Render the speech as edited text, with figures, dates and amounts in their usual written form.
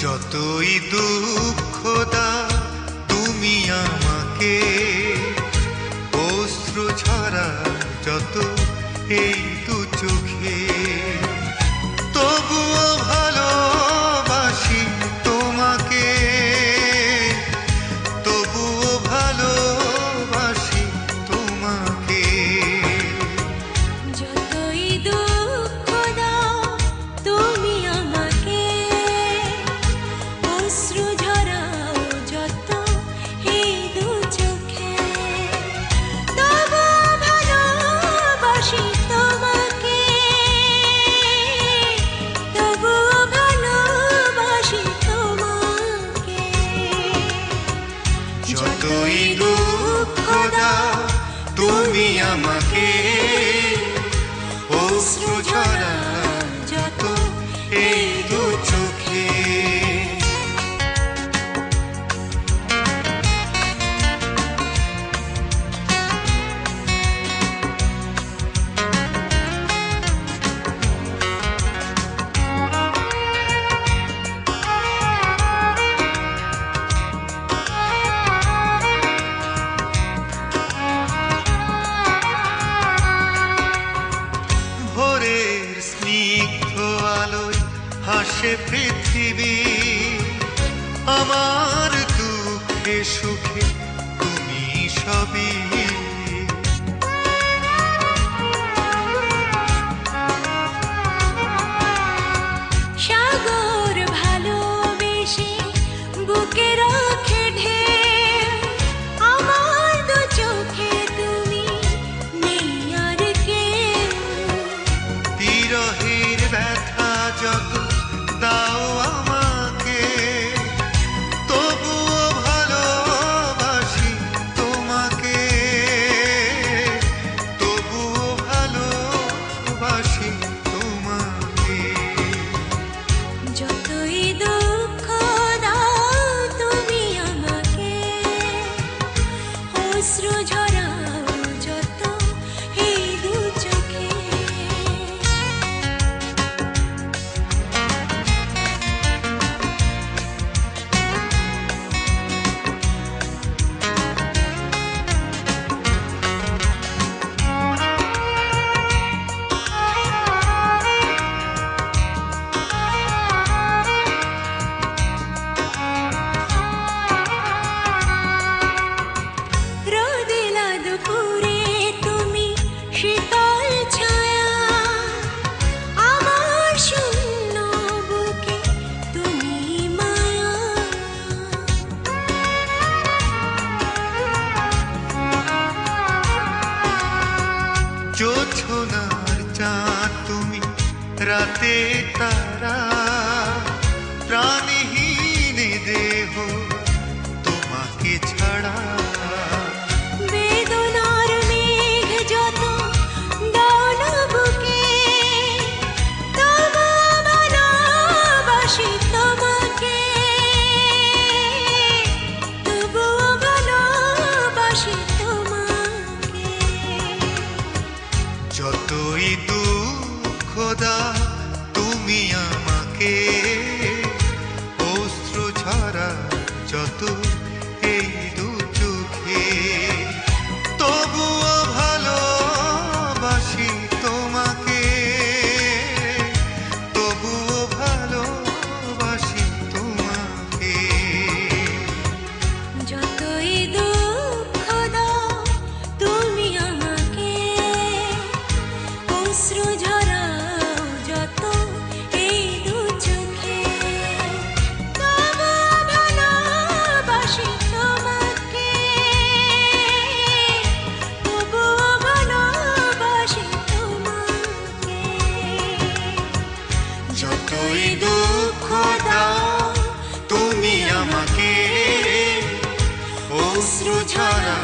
যতই দুঃখ দাও তুমি আমাকে, অশ্রু ঝরা যত এই দু চোখে, তবুও ভালোবাসি তোমাকে, তবুও ভালোবাসি তোমাকে। যতই দুঃখ দাও তুমি আমাকে, অশ্রু ঝরাও যত এই দু চোখে, তবুও ভালোবাসি তোমাকে, তবুও ভালোবাসি তোমাকে। যতই দুঃখ দাও তুমি আমাকে, অশ্রু ঝরা যত এই দু চোখে। ভোরের স্নিগ্ধ আলোয় হাসে পৃথিবী, আমার দুঃখে সুখে তুমি সবই। সাগর ভালোবেসে বুকে রাখে ঢেউ, আমার দু চোখে তুমি নেই আর কেউ। বিরহের ব্যথা যত দাও আমাকে, তবুও ভালোবাসি তোমাকে, তবুও ভালোবাসি তোমাকে। যতই দুঃখ দাও তুমি আমাকে, অশ্রু ঝরাও যত এই দু চোখে। রোদেলা দুপুরে তুমি শীতল ছায়া, আমার শূন্য বুকে তুমি মায়া। জোছনার চাঁদ তুমি, রাতে তারা, প্রাণহীন দেহ তোমাকে ছাড়া। বেদনার মেঘ যত দাও না বুকে, তবুও ভালোবাসি তোমাকে, তবুও ভালোবাসি তোমাকে। যতই দুঃখ দাও তুমি আমাকে, অশ্রু ঝরা যত এই দু চোখে, তবুও ভালোবাসি তোমাকে, তবুও ভালোবাসি তোমাকে। যতই দুঃখ দাও তুমি আমাকে, অশ্রু ঝরাও যত এই দু চোখে, তবুও ভালোবাসি তোমাকে, তবুও ভালোবাসি তোমাকে। যতই দুঃখ দাও তুমি আমাকে, অশ্রু ঝরা